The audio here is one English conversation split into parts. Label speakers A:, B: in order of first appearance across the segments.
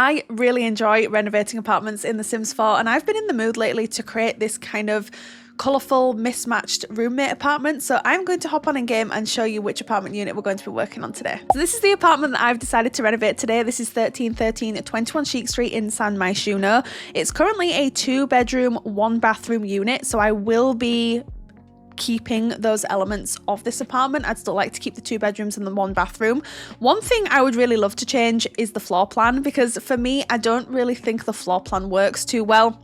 A: I really enjoy renovating apartments in The Sims 4, and I've been in the mood lately to create this kind of colourful, mismatched roommate apartment. So I'm going to hop on in game and show you which apartment unit we're going to be working on today. So this is the apartment that I've decided to renovate today. This is 1313 at 21 Chic Street in San Myshuno. It's currently a 2-bedroom, 1-bathroom unit, so I will be keeping those elements of this apartment. I'd still like to keep the 2 bedrooms and the 1 bathroom. One thing I would really love to change is the floor plan, because for me, I don't really think the floor plan works too well.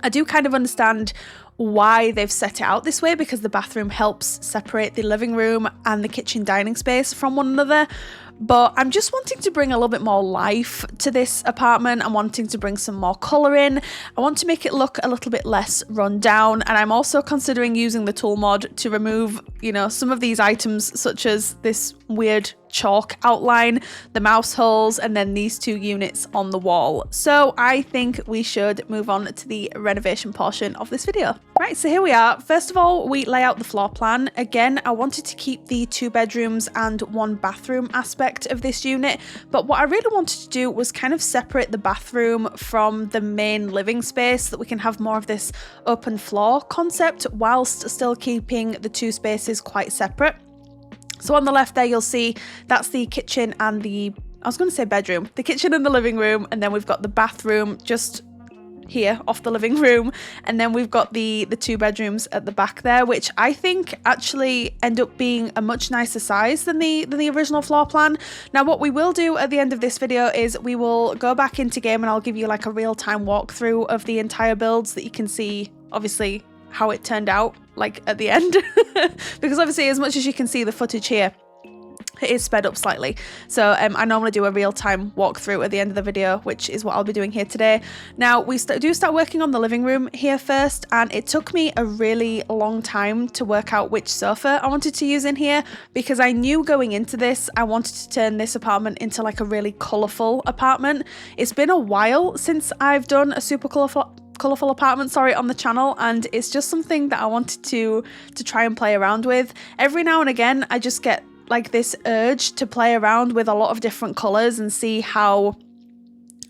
A: I do kind of understand why they've set it out this way, because the bathroom helps separate the living room and the kitchen dining space from one another. But I'm just wanting to bring a little bit more life to this apartment. I'm wanting to bring some more colour in. I want to make it look a little bit less run down. And I'm also considering using the tool mod to remove, some of these items, such as this weird chalk outline, the mouse holes, and then these 2 units on the wall. So I think we should move on to the renovation portion of this video. Right, so here we are. First of all, we lay out the floor plan. Again, I wanted to keep the 2 bedrooms and 1 bathroom aspect of this unit, but what I really wanted to do was kind of separate the bathroom from the main living space, so that we can have more of this open floor concept whilst still keeping the 2 spaces quite separate. So on the left there, you'll see that's the kitchen and the bedroom, the kitchen and the living room. And then we've got the bathroom just here off the living room. And then we've got the 2 bedrooms at the back there, which I think actually end up being a much nicer size than the original floor plan. Now, what we will do at the end of this video is we will go back into game and I'll give you like a real-time walkthrough of the entire build, so that you can see, obviously, how it turned out like at the end. Because obviously, as much as you can see the footage here, it is sped up slightly. So I normally do a real-time walkthrough at the end of the video, which is what I'll be doing here today. Now, we do start working on the living room here first, and it took me a really long time to work out which sofa I wanted to use in here, because I knew going into this, I wanted to turn this apartment into like a really colourful apartment. It's been a while since I've done a super colourful apartment, on the channel, and it's just something that I wanted to try and play around with. Every now and again, I just get like this urge to play around with a lot of different colours and see how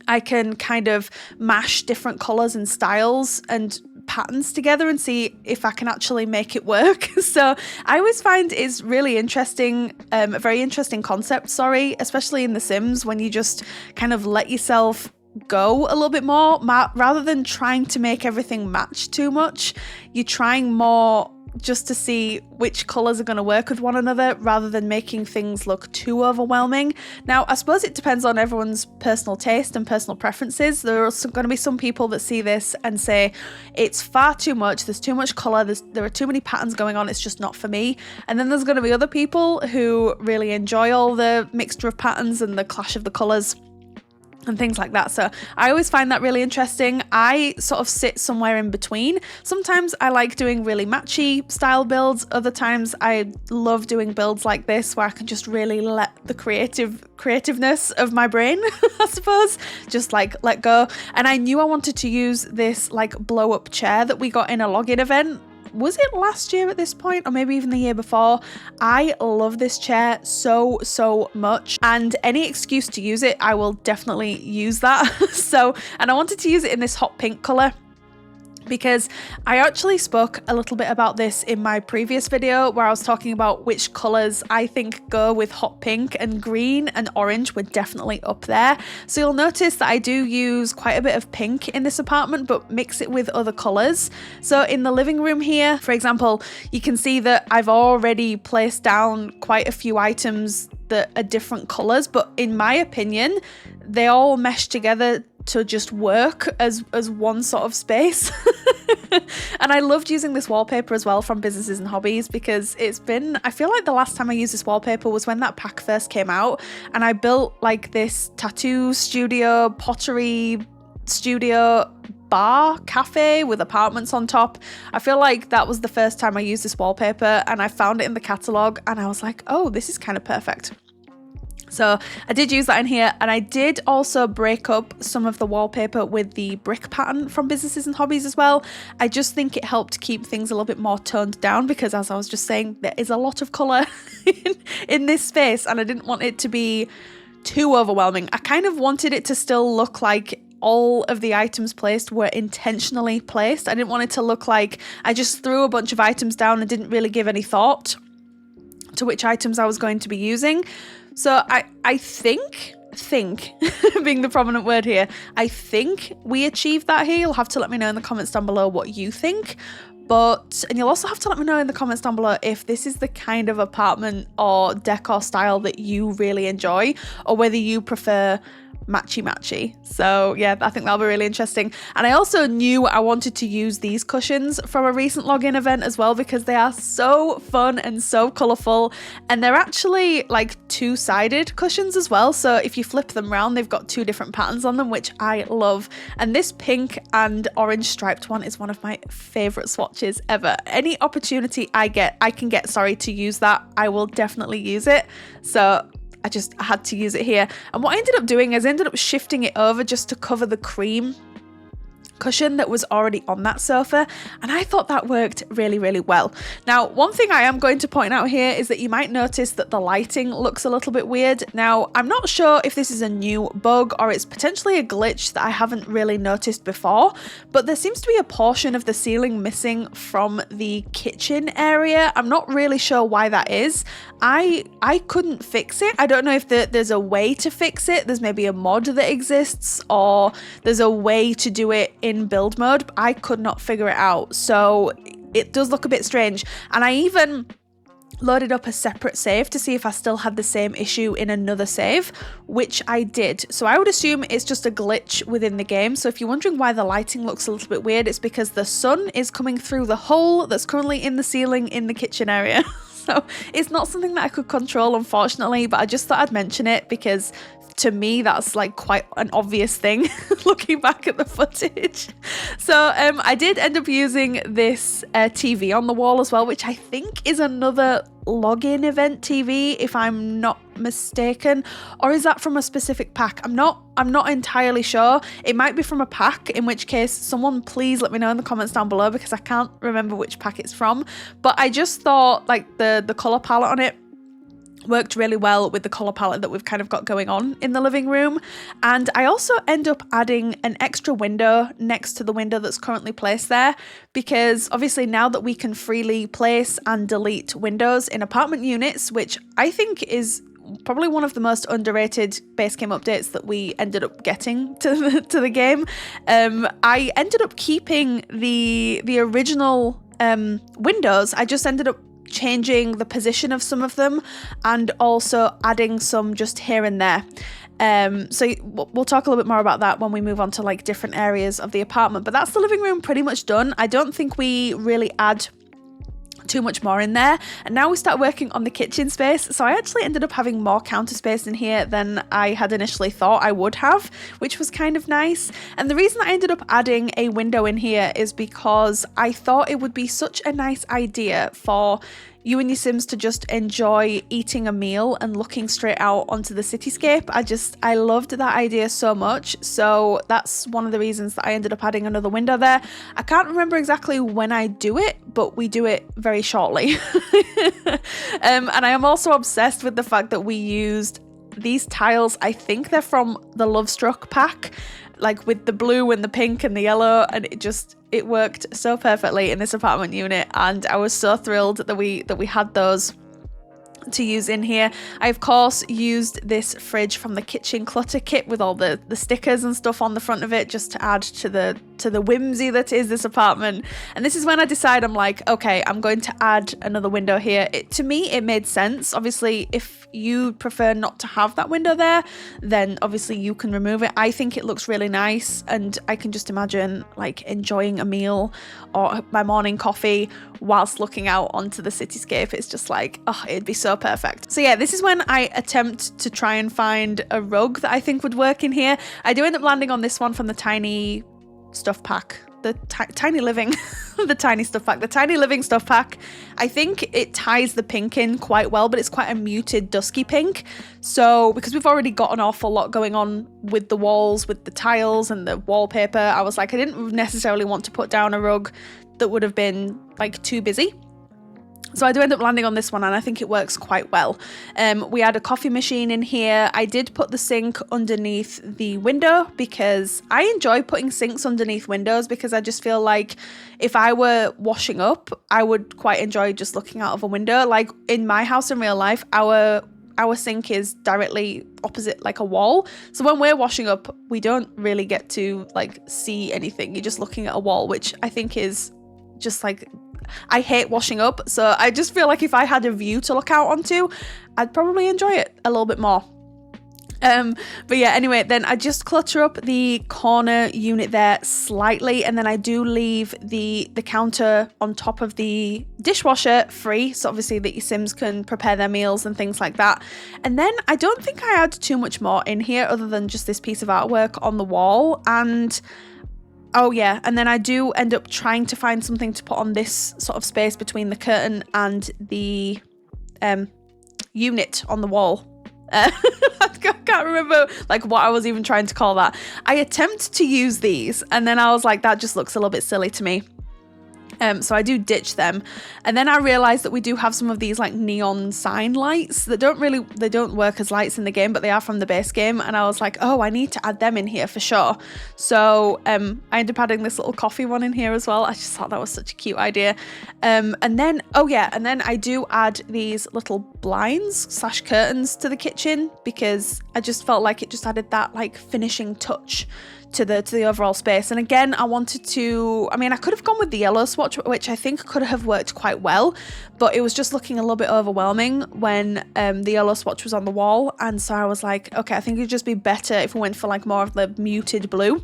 A: I can kind of mash different colours and styles and patterns together and see if I can actually make it work. So I always find it's really interesting, a very interesting concept, especially in The Sims, when you just kind of let yourself go a little bit more, rather than trying to make everything match too much. You're trying more just to see which colours are going to work with one another, rather than making things look too overwhelming. Now, I suppose it depends on everyone's personal taste and personal preferences. There are going to be some people that see this and say it's far too much, there's too much colour, there are too many patterns going on, it's just not for me. And then there's going to be other people who really enjoy all the mixture of patterns and the clash of the colours and things like that. So I always find that really interesting. I sort of sit somewhere in between. Sometimes I like doing really matchy style builds. Other times I love doing builds like this, where I can just really let the creativeness of my brain, I suppose, just like let go. And I knew I wanted to use this like blow up chair that we got in a login event. Was it last year at this point, or maybe even the year before? I love this chair so much, and any excuse to use it, I will definitely use that. And I wanted to use it in this hot pink colour, because I actually spoke a little bit about this in my previous video, where I was talking about which colours I think go with hot pink, and green and orange were definitely up there. So you'll notice that I do use quite a bit of pink in this apartment, but mix it with other colours. So in the living room here, for example, you can see that I've already placed down quite a few items that are different colours, but in my opinion, they all mesh together to just work as one sort of space. And I loved using this wallpaper as well from Businesses and Hobbies, because I feel like the last time I used this wallpaper was when that pack first came out, and I built like this tattoo studio, pottery studio, bar cafe with apartments on top. I feel like that was the first time I used this wallpaper, and I found it in the catalogue and I was like, oh, this is kind of perfect. So I did use that in here, and I did also break up some of the wallpaper with the brick pattern from Businesses and Hobbies as well. I just think it helped keep things a little bit more toned down, because as I was just saying, there is a lot of colour in this space, and I didn't want it to be too overwhelming. I kind of wanted it to still look like all of the items placed were intentionally placed. I didn't want it to look like I just threw a bunch of items down and didn't really give any thought to which items I was going to be using. So I think being the prominent word here, I think we achieved that here. You'll have to let me know in the comments down below what you think. And you'll also have to let me know in the comments down below if this is the kind of apartment or decor style that you really enjoy, or whether you prefer matchy. So yeah, I think that'll be really interesting. And I also knew I wanted to use these cushions from a recent login event as well, because they are so fun and so colourful, and they're actually like two-sided cushions as well. So if you flip them around, they've got two different patterns on them, which I love. And this pink and orange striped one is one of my favourite swatches ever. Any opportunity I can get to use that, I will definitely use it. So I had to use it here. And what I ended up doing is I ended up shifting it over just to cover the cream cushion that was already on that sofa, and I thought that worked really, really well. Now, one thing I am going to point out here is that you might notice that the lighting looks a little bit weird. Now, I'm not sure if this is a new bug or it's potentially a glitch that I haven't really noticed before, but there seems to be a portion of the ceiling missing from the kitchen area. I'm not really sure why that is. I couldn't fix it. I don't know if there's a way to fix it. There's maybe a mod that exists, or there's a way to do it in build mode, but I could not figure it out. So it does look a bit strange. And I even loaded up a separate save to see if I still had the same issue in another save, which I did. So I would assume it's just a glitch within the game. So if you're wondering why the lighting looks a little bit weird, it's because the sun is coming through the hole that's currently in the ceiling in the kitchen area. So it's not something that I could control, unfortunately, but I just thought I'd mention it because to me that's like quite an obvious thing looking back at the footage. So I did end up using this TV on the wall as well, which I think is another login event TV, if I'm not mistaken, or is that from a specific pack? I'm not entirely sure. It might be from a pack, in which case someone please let me know in the comments down below, because I can't remember which pack it's from. But I just thought like the color palette on it worked really well with the colour palette that we've kind of got going on in the living room. And I also end up adding an extra window next to the window that's currently placed there, because obviously now that we can freely place and delete windows in apartment units, which I think is probably one of the most underrated base game updates that we ended up getting to the game, I ended up keeping the original windows. I just ended up changing the position of some of them and also adding some just here and there. So we'll talk a little bit more about that when we move on to like different areas of the apartment, but that's the living room pretty much done. I don't think we really add too much more in there, and now we start working on the kitchen space. So I actually ended up having more counter space in here than I had initially thought I would have, which was kind of nice. And the reason I ended up adding a window in here is because I thought it would be such a nice idea for you and your Sims to just enjoy eating a meal and looking straight out onto the cityscape. I loved that idea so much. So that's one of the reasons that I ended up adding another window there. I can't remember exactly when I do it, but we do it very shortly. And I am also obsessed with the fact that we used these tiles. I think they're from the Love Struck pack, like with the blue and the pink and the yellow, and it worked so perfectly in this apartment unit, and I was so thrilled that we had those to use in here. I of course used this fridge from the kitchen clutter kit with all the stickers and stuff on the front of it, just to add to the whimsy that is this apartment. And this is when I decide, I'm like, okay, I'm going to add another window here. To me it made sense. Obviously if you prefer not to have that window there, then obviously you can remove it. I think it looks really nice, and I can just imagine like enjoying a meal or my morning coffee whilst looking out onto the cityscape. It's just like, oh, it'd be so perfect. So yeah, this is when I attempt to try and find a rug that I think would work in here. I do end up landing on this one from the tiny stuff pack, the tiny living the tiny stuff pack, the tiny living stuff pack. I think it ties the pink in quite well, but it's quite a muted dusky pink. So because we've already got an awful lot going on with the walls, with the tiles and the wallpaper, I was like, I didn't necessarily want to put down a rug that would have been like too busy. So I do end up landing on this one, and I think it works quite well. We had a coffee machine in here. I did put the sink underneath the window because I enjoy putting sinks underneath windows, because I just feel like if I were washing up, I would quite enjoy just looking out of a window. Like in my house in real life, our sink is directly opposite like a wall. So when we're washing up, we don't really get to like see anything. You're just looking at a wall, which I think is just like, I hate washing up, so I just feel like if I had a view to look out onto, I'd probably enjoy it a little bit more. But yeah, anyway, then I just clutter up the corner unit there slightly, and then I do leave the counter on top of the dishwasher free, so obviously that your Sims can prepare their meals and things like that. And then I don't think I add too much more in here other than just this piece of artwork on the wall. And oh yeah, and then I do end up trying to find something to put on this sort of space between the curtain and the unit on the wall. I can't remember like what I was even trying to call that. I attempt to use these, and then I was like, that just looks a little bit silly to me. So I do ditch them. And then I realized that we do have some of these like neon sign lights that they don't work as lights in the game, but they are from the base game. And I was like, oh, I need to add them in here for sure. So I ended up adding this little coffee one in here as well. I just thought that was such a cute idea. And then I do add these little blinds / curtains to the kitchen, because I just felt like it just added that like finishing touch to the overall space. And again, I could have gone with the yellow swatch, which I think could have worked quite well, but it was just looking a little bit overwhelming when the yellow swatch was on the wall. And so I was like, okay, I think it'd just be better if we went for like more of the muted blue,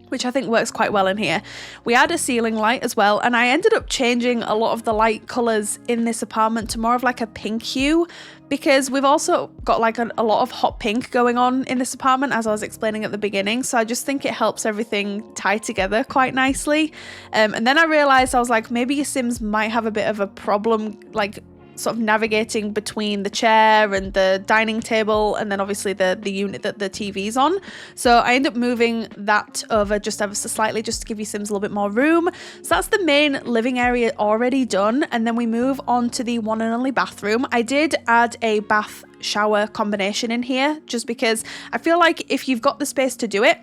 A: which I think works quite well in here. We had a ceiling light as well, and I ended up changing a lot of the light colours in this apartment to more of like a pink hue, because we've also got like a lot of hot pink going on in this apartment, as I was explaining at the beginning. So I just think it helps everything tie together quite nicely. And then I realised, I was like, maybe your Sims might have a bit of a problem like sort of navigating between the chair and the dining table, and then obviously the unit that the TV's on. So I end up moving that over just ever so slightly, just to give you Sims a little bit more room. So that's the main living area already done, and then we move on to the one and only bathroom. I did add a bath shower combination in here, just because I feel like if you've got the space to do it,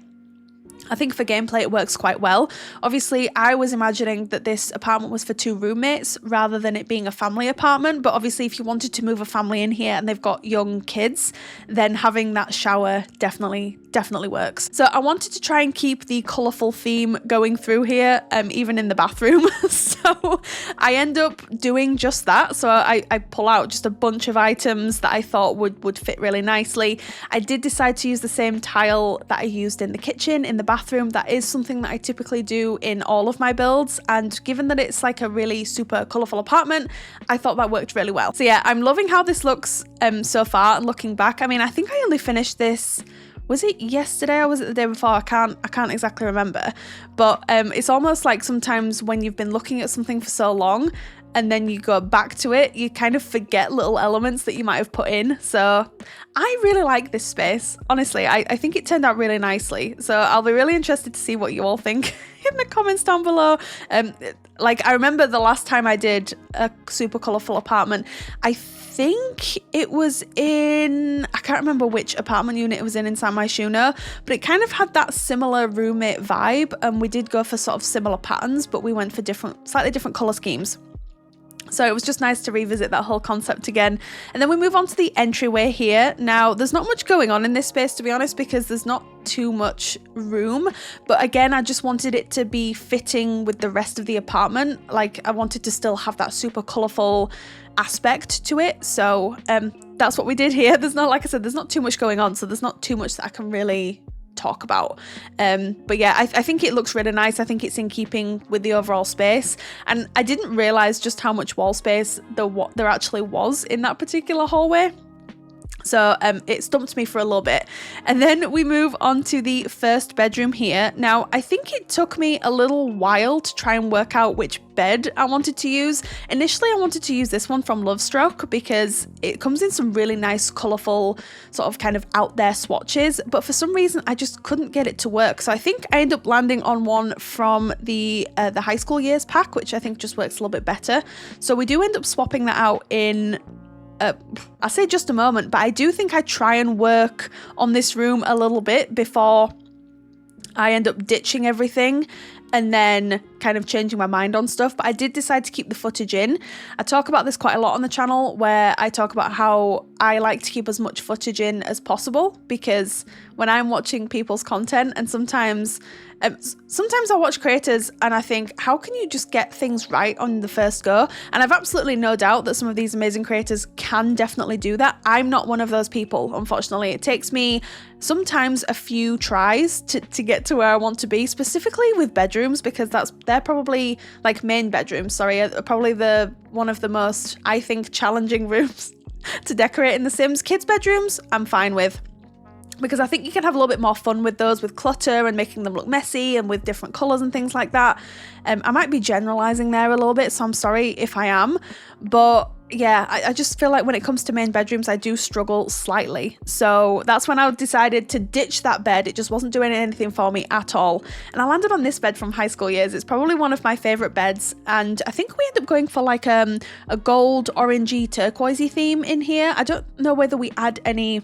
A: I think for gameplay it works quite well. Obviously, I was imagining that this apartment was for 2 roommates rather than it being a family apartment, but obviously if you wanted to move a family in here and they've got young kids, then having that shower definitely works. So I wanted to try and keep the colourful theme going through here, even in the bathroom. So I end up doing just that. So I pull out just a bunch of items that I thought would fit really nicely. I did decide to use the same tile that I used in the kitchen, in the bathroom. That is something that I typically do in all of my builds, and given that it's like a really super colourful apartment, I thought that worked really well. So yeah, I'm loving how this looks so far. And looking back, I mean, I think I only finished this, was it yesterday or was it the day before? I can't exactly remember, but it's almost like sometimes when you've been looking at something for so long and then you go back to it, you kind of forget little elements that you might have put in. So I really like this space. Honestly, I think it turned out really nicely. So I'll be really interested to see what you all think in the comments down below. Like, I remember the last time I did a super colourful apartment, I think it was in, I can't remember which apartment unit it was in inside Myshuno, but it kind of had that similar roommate vibe, and we did go for sort of similar patterns, but we went for slightly different colour schemes. So it was just nice to revisit that whole concept again. And then we move on to the entryway here. Now, there's not much going on in this space, to be honest, because there's not too much room. But again, I just wanted it to be fitting with the rest of the apartment. Like, I wanted to still have that super colourful aspect to it. So that's what we did here. There's not, like I said, there's not too much going on. So there's not too much that I can really talk about, but yeah, I think it looks really nice. I think it's in keeping with the overall space, and I didn't realize just how much wall space there actually was in that particular hallway. So it stumped me for a little bit. And then we move on to the first bedroom here. Now, I think it took me a little while to try and work out which bed I wanted to use. Initially, I wanted to use this one from Lovestroke because it comes in some really nice, colourful, sort of kind of out there swatches. But for some reason, I just couldn't get it to work. So I think I ended up landing on one from the high school years pack, which I think just works a little bit better. So we do end up swapping that out in I say just a moment, but I do think I try and work on this room a little bit before I end up ditching everything and then kind of changing my mind on stuff. But I did decide to keep the footage in. I talk about this quite a lot on the channel, where I talk about how I like to keep as much footage in as possible, because when I'm watching people's content, and sometimes I watch creators and I think, how can you just get things right on the first go? And I've absolutely no doubt that some of these amazing creators can definitely do that. I'm not one of those people, unfortunately. It takes me sometimes a few tries to get to where I want to be, specifically with bedrooms, because they're probably, like, main bedrooms, sorry, are probably one of the most, I think, challenging rooms to decorate in The Sims. Kids' bedrooms, I'm fine with, because I think you can have a little bit more fun with those, with clutter and making them look messy and with different colours and things like that. I might be generalising there a little bit, so I'm sorry if I am. But yeah, I just feel like when it comes to main bedrooms, I do struggle slightly. So that's when I decided to ditch that bed. It just wasn't doing anything for me at all. And I landed on this bed from high school years. It's probably one of my favourite beds. And I think we end up going for like a gold, orangey, turquoisey theme in here. I don't know whether we add any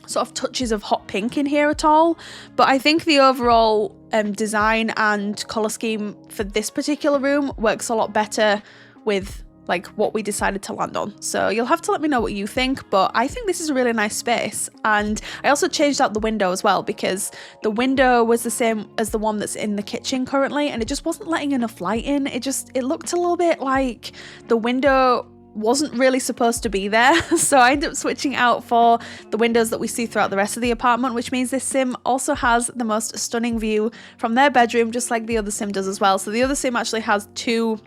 A: sort of touches of hot pink in here at all, but I think the overall design and colour scheme for this particular room works a lot better with like what we decided to land on. So you'll have to let me know what you think, but I think this is a really nice space. And I also changed out the window as well, because the window was the same as the one that's in the kitchen currently, and it just wasn't letting enough light in. It looked a little bit like the window wasn't really supposed to be there. So I ended up switching out for the windows that we see throughout the rest of the apartment, which means this sim also has the most stunning view from their bedroom, just like the other sim does as well. So the other sim actually has two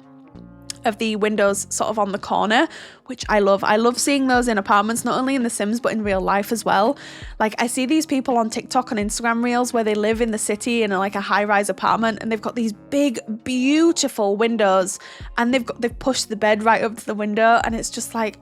A: of the windows sort of on the corner, which I love. I love seeing those in apartments, not only in The Sims, but in real life as well. Like, I see these people on TikTok and Instagram Reels where they live in the city in like a high-rise apartment, and they've got these big, beautiful windows, and they've pushed the bed right up to the window, and it's just like,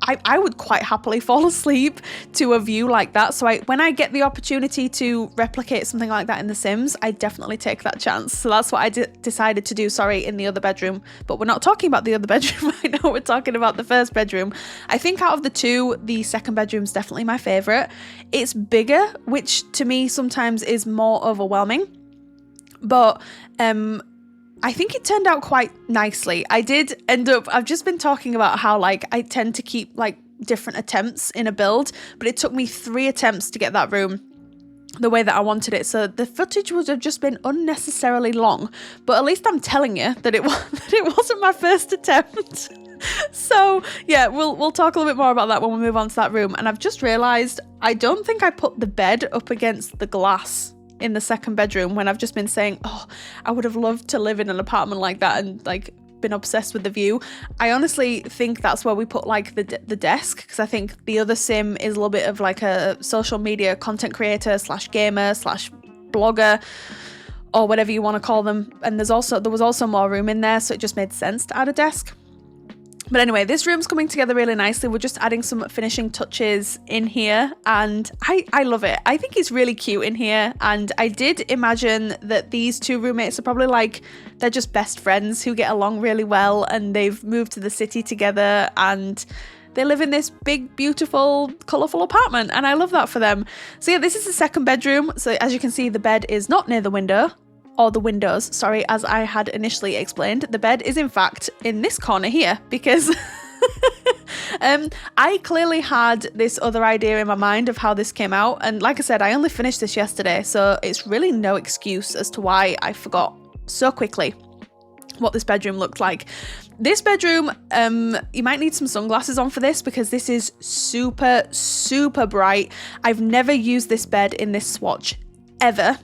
A: I would quite happily fall asleep to a view like that. So when I get the opportunity to replicate something like that in The Sims, I definitely take that chance. So that's what I decided to do, in the other bedroom. But we're not talking about the other bedroom right now. We're talking about the first bedroom. I think out of the two, the second bedroom is definitely my favourite. It's bigger, which to me sometimes is more overwhelming. But I think it turned out quite nicely. I've just been talking about how like I tend to keep like different attempts in a build, but it took me 3 attempts to get that room the way that I wanted it. So the footage would have just been unnecessarily long, but at least I'm telling you that it wasn't my first attempt. So yeah, we'll talk a little bit more about that when we move on to that room. And I've just realized I don't think I put the bed up against the glass in the second bedroom, when I've just been saying, oh, I would have loved to live in an apartment like that and like been obsessed with the view. I honestly think that's where we put like the desk, because I think the other sim is a little bit of like a social media content creator / gamer / blogger, or whatever you want to call them. And there was also more room in there, so it just made sense to add a desk. But anyway, this room's coming together really nicely. We're just adding some finishing touches in here, and I love it. I think it's really cute in here, and I did imagine that these two roommates are probably like, they're just best friends who get along really well, and they've moved to the city together, and they live in this big, beautiful, colourful apartment, and I love that for them. So yeah, this is the second bedroom. So as you can see, the bed is not near the window. Or the windows, sorry, as I had initially explained. The bed is in fact in this corner here, because I clearly had this other idea in my mind of how this came out. And like I said, I only finished this yesterday, so it's really no excuse as to why I forgot so quickly what this bedroom looked like. This bedroom, you might need some sunglasses on for this, because this is super, super bright. I've never used this bed in this swatch, ever.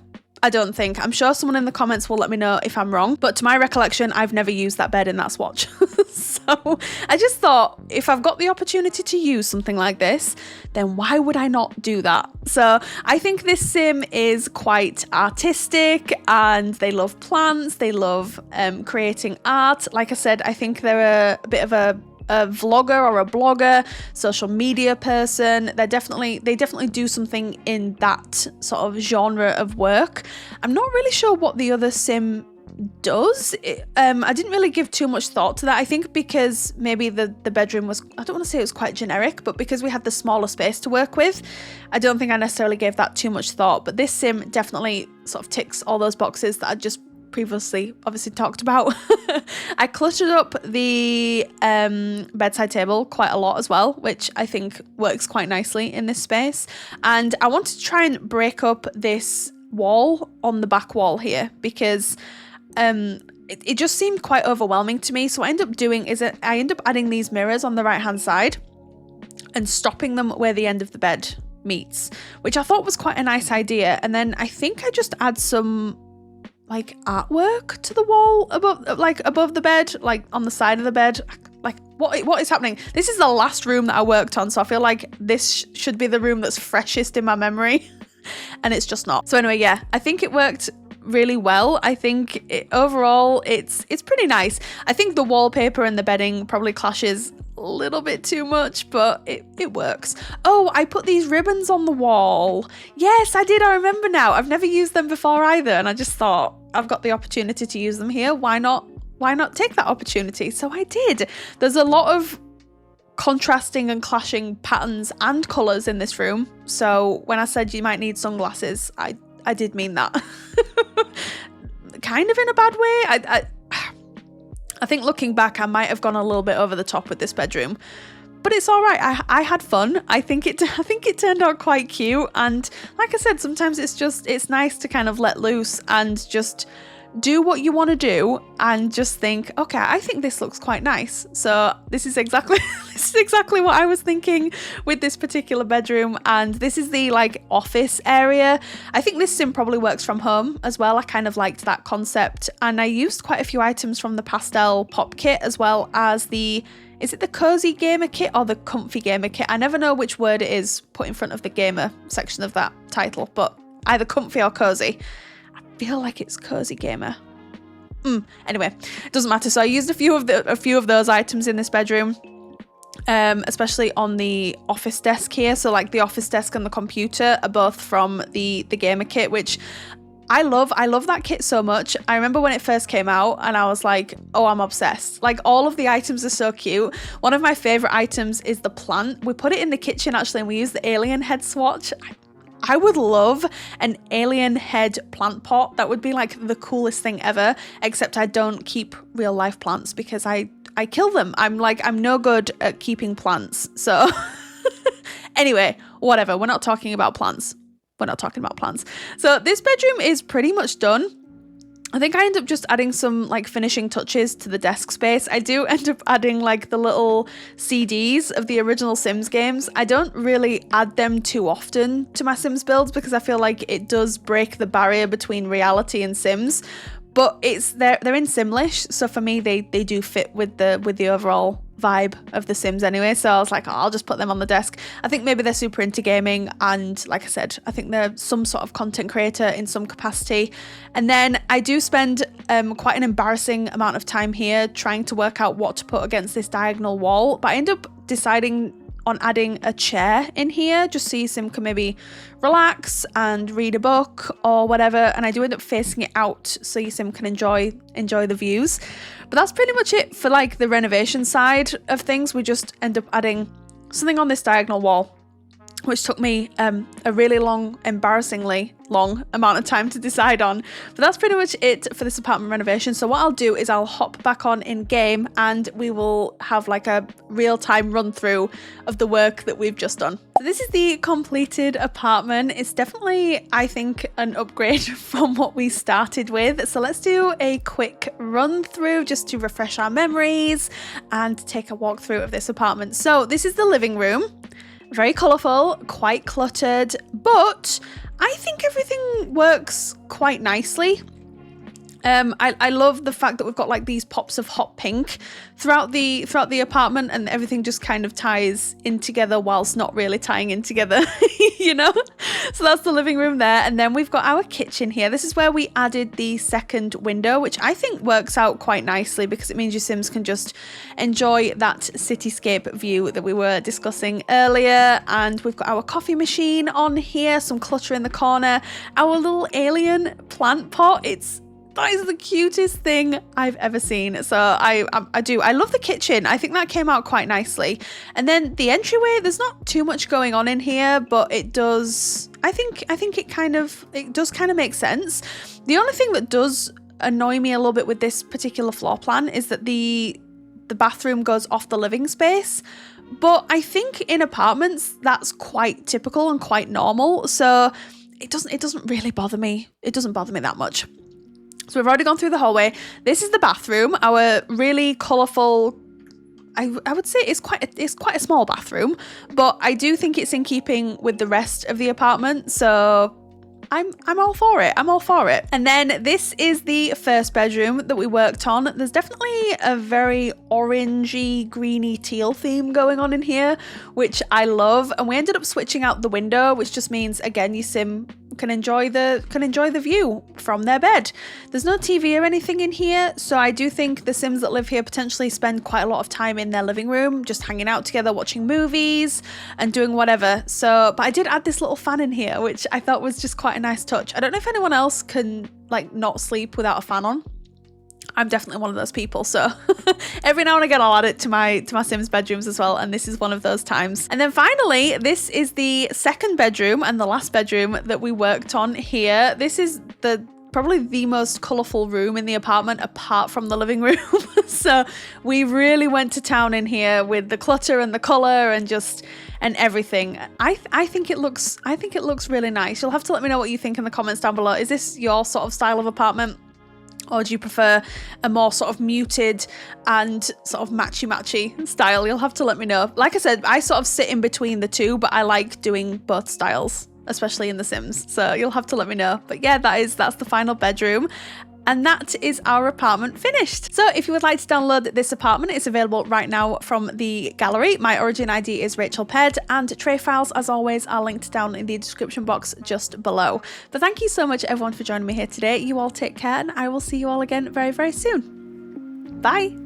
A: I don't think. I'm sure someone in the comments will let me know if I'm wrong, but to my recollection, I've never used that bed in that swatch. So So I just thought, if I've got the opportunity to use something like this, then why would I not do that? So I think this sim is quite artistic, and they love plants, they love creating art. Like I said, I think they're a bit of a vlogger or a blogger, social media person. They definitely do something in that sort of genre of work. I'm not really sure what the other sim does. I didn't really give too much thought to that. I think because maybe the bedroom was, I don't want to say it was quite generic, but because we had the smaller space to work with, I don't think I necessarily gave that too much thought. But this sim definitely sort of ticks all those boxes that I just previously obviously talked about. I cluttered up the bedside table quite a lot as well, which I think works quite nicely in this space. And I wanted to try and break up this wall on the back wall here, because it just seemed quite overwhelming to me. So what I end up doing is I end up adding these mirrors on the right hand side and stopping them where the end of the bed meets, which I thought was quite a nice idea. And then I think I just add some like artwork to the wall above the bed, like on the side of the bed. Like what is happening? This is the last room that I worked on, so I feel like this should be the room that's freshest in my memory, and it's just not. So anyway, yeah, I think it worked really well. I think overall it's pretty nice. I think the wallpaper and the bedding probably clashes a little bit too much, but it works. Oh, I put these ribbons on the wall. Yes, I did. I remember now. I've never used them before either, and I just thought, I've got the opportunity to use them here. Why not take that opportunity? So I did. There's a lot of contrasting and clashing patterns and colours in this room. So when I said you might need sunglasses, I did mean that. Kind of in a bad way. I think looking back, I might have gone a little bit over the top with this bedroom, but it's all right. I had fun. I think it turned out quite cute. And like I said, sometimes it's nice to kind of let loose and just do what you want to do and just think, okay, I think this looks quite nice. So this is exactly what I was thinking with this particular bedroom. And this is the like office area. I think this sim probably works from home as well. I kind of liked that concept, and I used quite a few items from the pastel pop kit, as well as is it the cozy gamer kit or the comfy gamer kit? I never know which word it is put in front of the gamer section of that title, but either comfy or cozy. I feel like it's cozy gamer. Anyway, it doesn't matter. So I used a few of those items in this bedroom, especially on the office desk here. So like the office desk and the computer are both from the gamer kit, which I love. I love that kit so much. I remember when it first came out and I was like, oh, I'm obsessed. Like all of the items are so cute. One of my favorite items is the plant. We put it in the kitchen actually, and we use the alien head swatch. I would love an alien head plant pot. That would be like the coolest thing ever, except I don't keep real life plants because I kill them. I'm no good at keeping plants. So anyway, whatever. We're not talking about plants. So this bedroom is pretty much done. I think I end up just adding some like finishing touches to the desk space. I do end up adding like the little CDs of the original Sims games. I don't really add them too often to my Sims builds because I feel like it does break the barrier between reality and Sims. But they're in Simlish, so for me they do fit with the overall vibe of the Sims anyway. So I was like, oh, I'll just put them on the desk. I think maybe they're super into gaming, and like I said, I think they're some sort of content creator in some capacity. And then I do spend quite an embarrassing amount of time here trying to work out what to put against this diagonal wall, but I end up deciding on adding a chair in here just so your sim can maybe relax and read a book or whatever, and I do end up facing it out so your sim can enjoy the views. But that's pretty much it for like the renovation side of things. We just end up adding something on this diagonal wall, which took me a really embarrassingly long amount of time to decide on. But that's pretty much it for this apartment renovation. So what I'll do is I'll hop back on in game and we will have like a real-time run through of the work that we've just done. So this is the completed apartment. It's definitely, I think, an upgrade from what we started with. So let's do a quick run through just to refresh our memories and take a walk through of this apartment. So this is the living room. Very colourful, quite cluttered, but I think everything works quite nicely. I love the fact that we've got like these pops of hot pink throughout the apartment, and everything just kind of ties in together whilst not really tying in together, you know? So that's the living room there. And then we've got our kitchen here. This is where we added the second window, which I think works out quite nicely because it means your Sims can just enjoy that cityscape view that we were discussing earlier. And we've got our coffee machine on here, some clutter in the corner, our little alien plant pot. That is the cutest thing I've ever seen. So I love the kitchen. I think that came out quite nicely. And then the entryway, there's not too much going on in here, but it does, I think it does kind of make sense. The only thing that does annoy me a little bit with this particular floor plan is that the bathroom goes off the living space. But I think in apartments, that's quite typical and quite normal. So it doesn't really bother me. It doesn't bother me that much. So we've already gone through the hallway. This is the bathroom, our really colourful, I would say it's quite a small bathroom, but I do think it's in keeping with the rest of the apartment. So I'm all for it. I'm all for it. And then this is the first bedroom that we worked on. There's definitely a very orangey, greeny, teal theme going on in here, which I love. And we ended up switching out the window, which just means, again, your Sim can enjoy the view from their bed. There's no TV or anything in here, so I do think the Sims that live here potentially spend quite a lot of time in their living room, just hanging out together, watching movies and doing whatever. So, but I did add this little fan in here, which I thought was just quite a nice touch. I don't know if anyone else can like not sleep without a fan on. I'm definitely one of those people, so every now and again I'll add it to my Sims bedrooms as well, and this is one of those times. And then finally, this is the second bedroom and the last bedroom that we worked on here. This is probably the most colourful room in the apartment apart from the living room. So we really went to town in here with the clutter and the colour and everything. I think it looks really nice. You'll have to let me know what you think in the comments down below. Is this your sort of style of apartment? Or do you prefer a more sort of muted and sort of matchy style? You'll have to let me know. Like I said, I sort of sit in between the two, but I like doing both styles, especially in The Sims. So you'll have to let me know. But yeah, that's the final bedroom. And that is our apartment finished. So if you would like to download this apartment, it's available right now from the gallery. My origin ID is RachelPedd, and tray files, as always, are linked down in the description box just below. But thank you so much, everyone, for joining me here today. You all take care, and I will see you all again very, very soon. Bye.